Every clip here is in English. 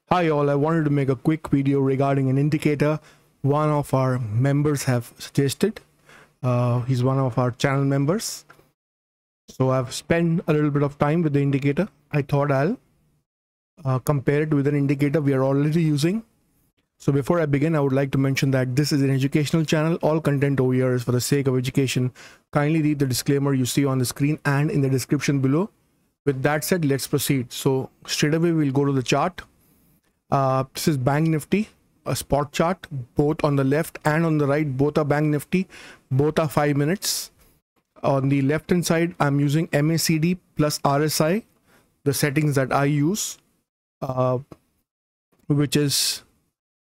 Hi all, I wanted to make a quick video regarding an indicator one of our members have suggested. He's one of our channel members. So I've spent a little bit of time with the indicator. I thought I'll compare it with an indicator we are already using. So before I begin, I would like to mention that this is an educational channel. All content over here is for the sake of education. Kindly read the disclaimer you see on the screen and in the description below. With that said, let's proceed. So straight away, we'll go to the chart. This is Bank Nifty, a spot chart, both on the left and on the right. Both are Bank Nifty, both are 5 minutes. On the left hand side, I'm using MACD plus RSI, the settings that I use, which is,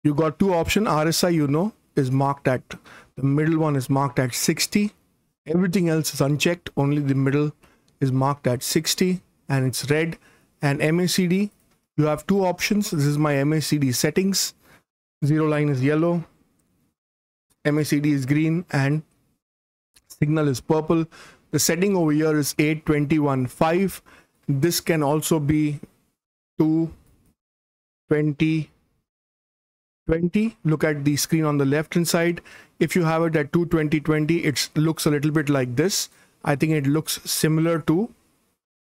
you got two options. RSI, is marked at, the middle one is marked at 60. Everything else is unchecked. Only the middle is marked at 60 and it's red. And MACD, you have two options. This is my MACD settings. Zero line is yellow, MACD is green, and signal is purple. The setting over here is 821.5. This can also be 220.20. Look at the screen on the left hand side. If you have it at 220.20, it looks a little bit like this. I think it looks similar to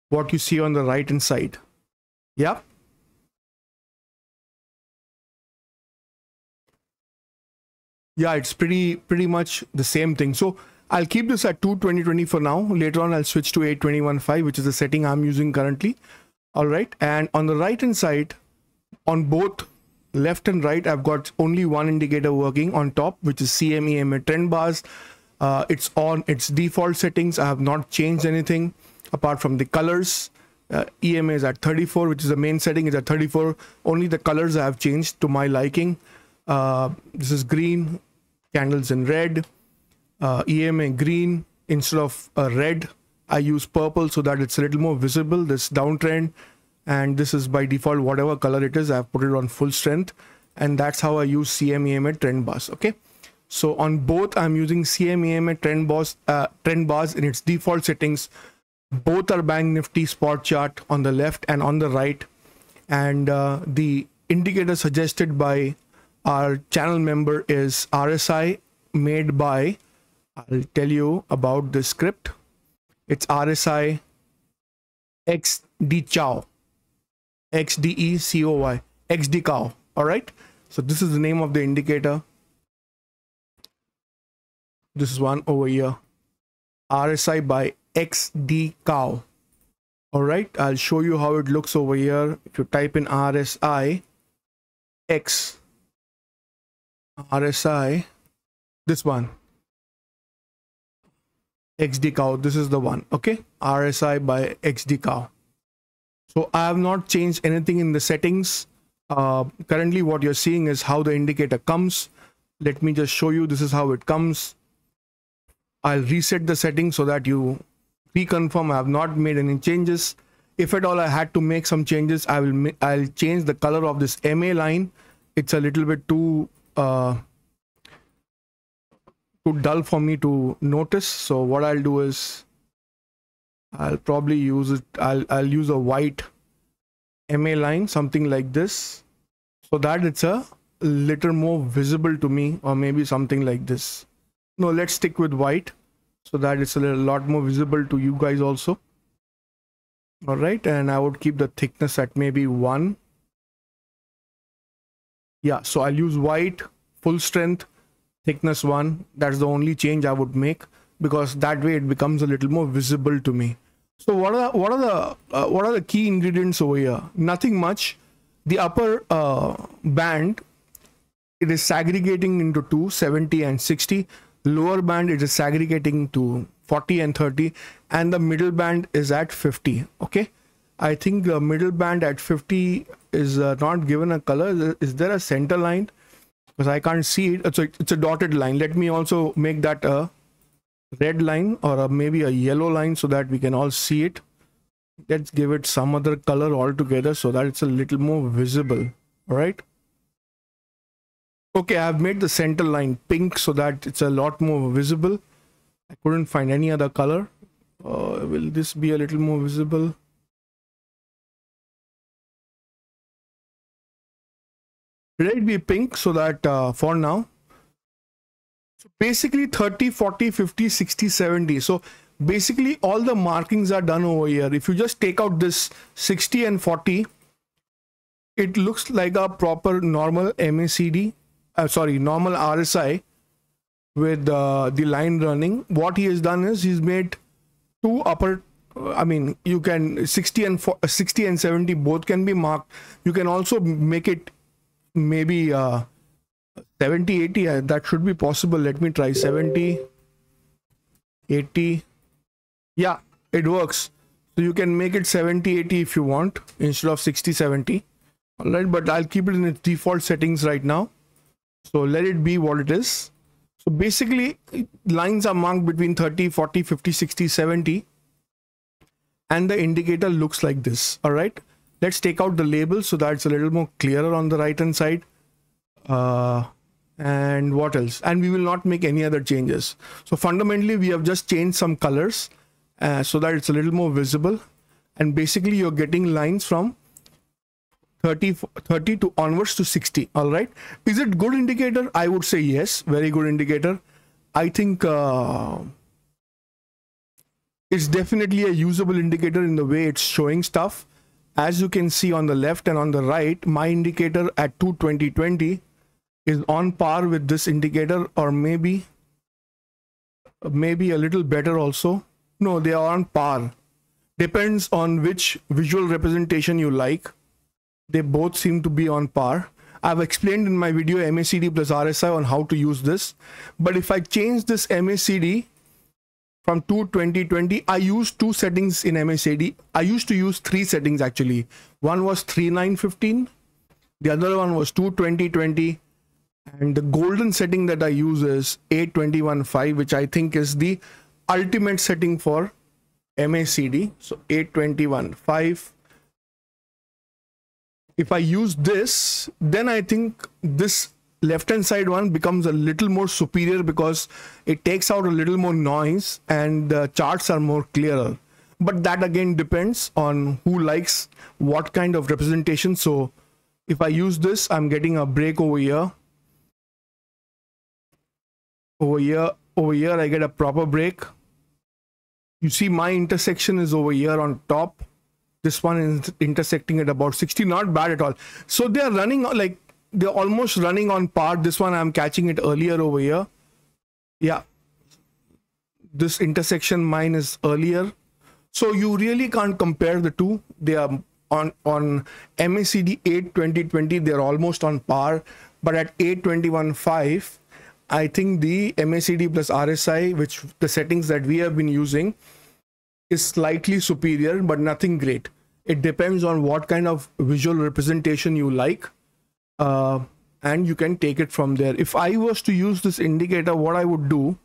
what you see on the right hand side. Yeah. Yeah, it's pretty much the same thing. So I'll keep this at 220.20 for now. Later on, I'll switch to 821.5, which is the setting I'm using currently. All right. And on the right hand side, on both left and right, I've got only one indicator working on top, which is CME trend bars. It's on its default settings. I have not changed anything apart from the colors. EMA is at 34, which is the main setting, is at 34. Only the colors I have changed to my liking. This is green, candles in red, EMA green. Instead of red, I use purple so that it's a little more visible, this downtrend. And this is by default, whatever color it is, I've put it on full strength. And that's how I use CME trend bars. Okay. So on both, I'm using CME trend bars in its default settings. Both are Bank Nifty spot chart on the left and on the right. And the indicator suggested by our channel member is RSI, made by, I'll tell you about the script. It's RSI xdecow, xdecoy, xdecow. All right. So this is the name of the indicator. This is one over here, RSI by xdecow. All right. I'll show you how it looks over here. If you type in RSI this one, xdecow, this is the one. Okay, RSI by xdecow. So I have not changed anything in the settings. Currently what you're seeing is how the indicator comes. Let me just show you. This is how it comes. I'll reset the settings so that you reconfirm I have not made any changes. If at all I had to make some changes, I'll change the color of this MA line. It's a little bit too dull for me to notice. So what I'll do is I'll probably use it. I'll use a white MA line, something like this, so that it's a little more visible to me, or maybe something like this. No, let's stick with white so that it's a lot more visible to you guys also. All right. And I would keep the thickness at maybe 1. Yeah, so I'll use white, full strength, thickness 1. That's the only change I would make, because that way it becomes a little more visible to me. So what are the key ingredients over here? Nothing much. The upper band, it is segregating into 2, 70 and 60. Lower band, it is segregating to 40 and 30, and the middle band is at 50. Okay, I think the middle band at 50 is not given a color. Is there a center line? Because I can't see it. It's a dotted line. Let me also make that a red line, or maybe a yellow line, so that we can all see it. Let's give it some other color altogether so that it's a little more visible. All right. Okay, I've made the center line pink so that it's a lot more visible. I couldn't find any other color. Will this be a little more visible? Let it be pink so that for now. So basically 30, 40, 50, 60, 70. So basically all the markings are done over here. If you just take out this 60 and 40, it looks like a proper normal MACD, normal RSI with the line running. What he has done is he's made two upper, you can 60 and 70 both can be marked. You can also make it maybe 70, 80, that should be possible. Let me try 70, 80. Yeah, it works. So you can make it 70, 80 if you want instead of 60, 70. All right, but I'll keep it in its default settings right now. So let it be what it is. So basically lines are marked between 30, 40, 50, 60, 70. And the indicator looks like this. All right, let's take out the label so that it's a little more clearer on the right hand side. And what else? And we will not make any other changes. So fundamentally we have just changed some colors so that it's a little more visible. And basically you're getting lines from 30 to onwards to 60. All right, is it good indicator? I would say yes, very good indicator. I think it's definitely a usable indicator in the way it's showing stuff. As you can see on the left and on the right, my indicator at 220.20 is on par with this indicator, or maybe a little better also. No, they are on par. Depends on which visual representation you like. They both seem to be on par. I've explained in my video MACD+RSI on how to use this. But if I change this MACD from 220.20, I used two settings in MACD. I used to use three settings actually. One was 3915, the other one was 220.20, and the golden setting that I use is 821.5, which I think is the ultimate setting for MACD. So 821.5. If I use this, then I think this left hand side one becomes a little more superior because it takes out a little more noise and the charts are more clearer. But that again depends on who likes what kind of representation. So if I use this, I'm getting a break over here. Over here I get a proper break. You see my intersection is over here on top. This one is intersecting at about 60, not bad at all. So they are running like, they're almost running on par. This one I'm catching it earlier over here. Yeah, this intersection mine is earlier. So you really can't compare the two. They are on MACD 820.20, they're almost on par, but at 821.5, I think the MACD+RSI, which the settings that we have been using, is slightly superior, but nothing great. It depends on what kind of visual representation you like, and you can take it from there. If I was to use this indicator, what I would do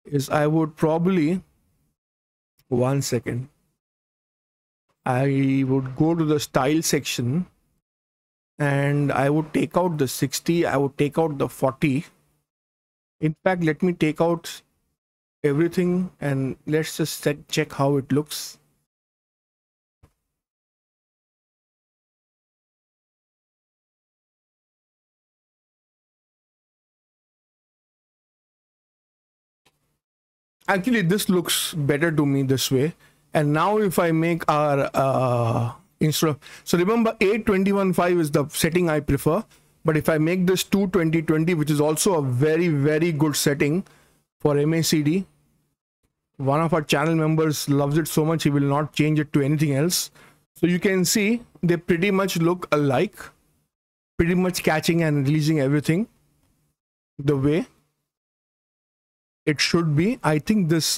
is I would probably, one second, I would go to the style section and I would take out the 60, I would take out the 40. In fact, let me take out everything and let's just check how it looks. Actually, this looks better to me this way. And now if I make our instead of, so remember 821.5 is the setting I prefer, but if I make this 220.20, which is also a very good setting for MACD, one of our channel members loves it so much he will not change it to anything else. So you can see they pretty much look alike, pretty much catching and releasing everything the way it should be. I think this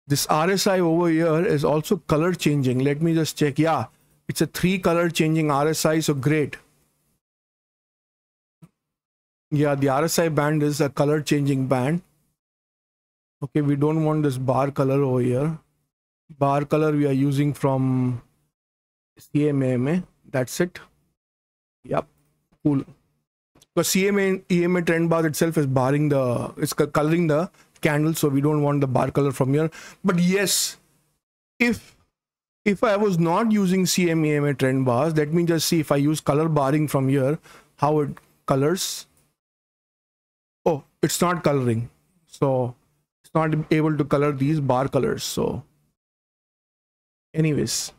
this RSI over here is also color changing. Let me just check. Yeah, it's a 3 color changing RSI, so great. Yeah, the RSI band is a color changing band. Okay, we don't want this bar color over here. Bar color we are using from CMA. That's it. Yep, cool. Because CMA EMA trend bar itself is barring the, it's coloring the candle, so we don't want the bar color from here. But yes, if I was not using CMA EMA trend bars, let me just see if I use color barring from here. how it colors. Oh, it's not coloring, so it's not able to color these bar colors. So anyways,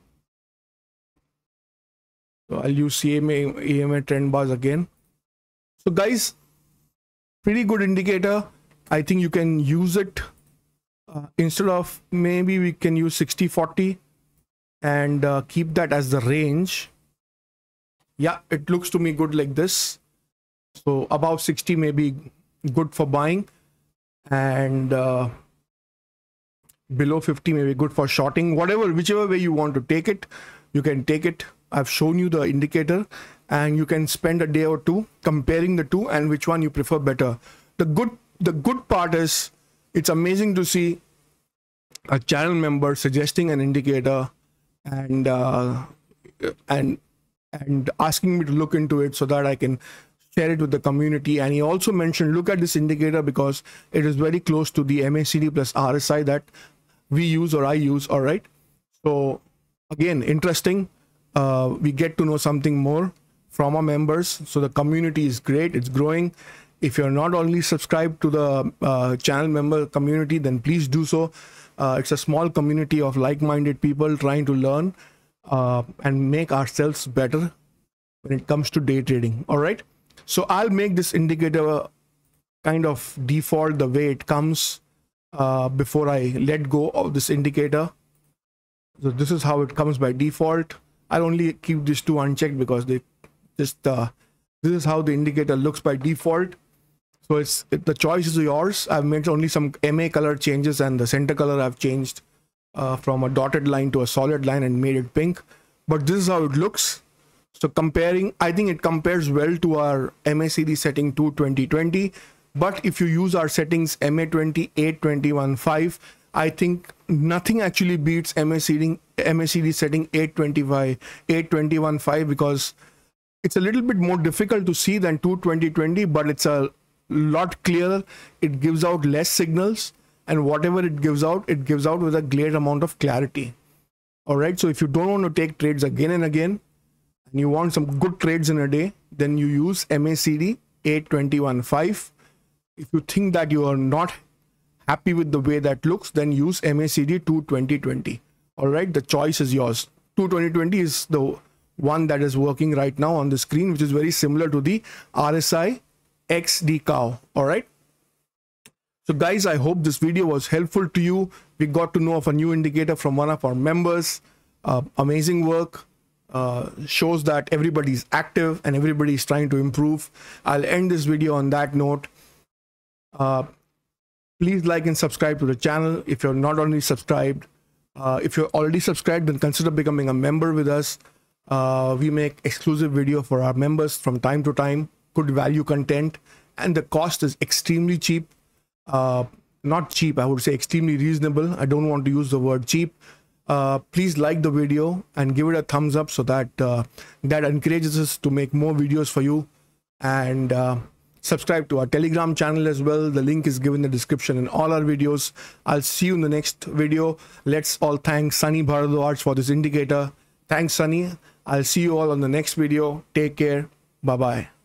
so I'll use EMA trend bars again. So guys, pretty good indicator. I think you can use it instead of, maybe we can use 60-40 and keep that as the range. Yeah, it looks to me good like this. So above 60 may be good for buying, and below 50 may be good for shorting. Whichever way you want to take it, you can take it. I've shown you the indicator, and you can spend a day or two comparing the two and which one you prefer better. The good part is, it's amazing to see a channel member suggesting an indicator and asking me to look into it so that I can share it with the community. And he also mentioned, look at this indicator because it is very close to the MACD+RSI that we use, or I use. All right, so again, interesting. We get to know something more from our members. So the community is great, it's growing. If you're not already subscribed to the channel member community, then please do so. It's a small community of like-minded people trying to learn and make ourselves better when it comes to day trading. All right, so I'll make this indicator kind of default the way it comes before I let go of this indicator. So this is how it comes by default. I'll only keep these two unchecked because they just this is how the indicator looks by default. So the choice is yours. I've made only some MA color changes, and the center color I've changed from a dotted line to a solid line and made it pink. But this is how it looks. So comparing, I think it compares well to our MACD setting 2020. But if you use our settings MA20, 821.5, I think nothing actually beats MACD setting 821.5, because it's a little bit more difficult to see than 2020, but it's a lot clearer. It gives out less signals, and whatever it gives out with a great amount of clarity. All right, so if you don't want to take trades again and again, and you want some good trades in a day, then you use MACD 821.5. If you think that you are not happy with the way that looks, then use MACD 2020. All right, the choice is yours. 2020 is the one that is working right now on the screen, which is very similar to the RSI xdecow. All right, so guys, I hope this video was helpful to you. We got to know of a new indicator from one of our members. Amazing work. Shows that everybody's active and everybody's trying to improve. I'll end this video on that note. Please like and subscribe to the channel if you're not already subscribed. If you're already subscribed, then consider becoming a member with us. We make exclusive video for our members from time to time, good value content, and the cost is extremely cheap. Not cheap, I would say extremely reasonable. I don't want to use the word cheap. Please like the video and give it a thumbs up so that that encourages us to make more videos for you. And subscribe to our Telegram channel as well. The link is given in the description in all our videos. I'll see you in the next video. Let's all thank Sunny Bharadwaj for this indicator. Thanks, Sunny. I'll see you all on the next video. Take care. Bye-bye.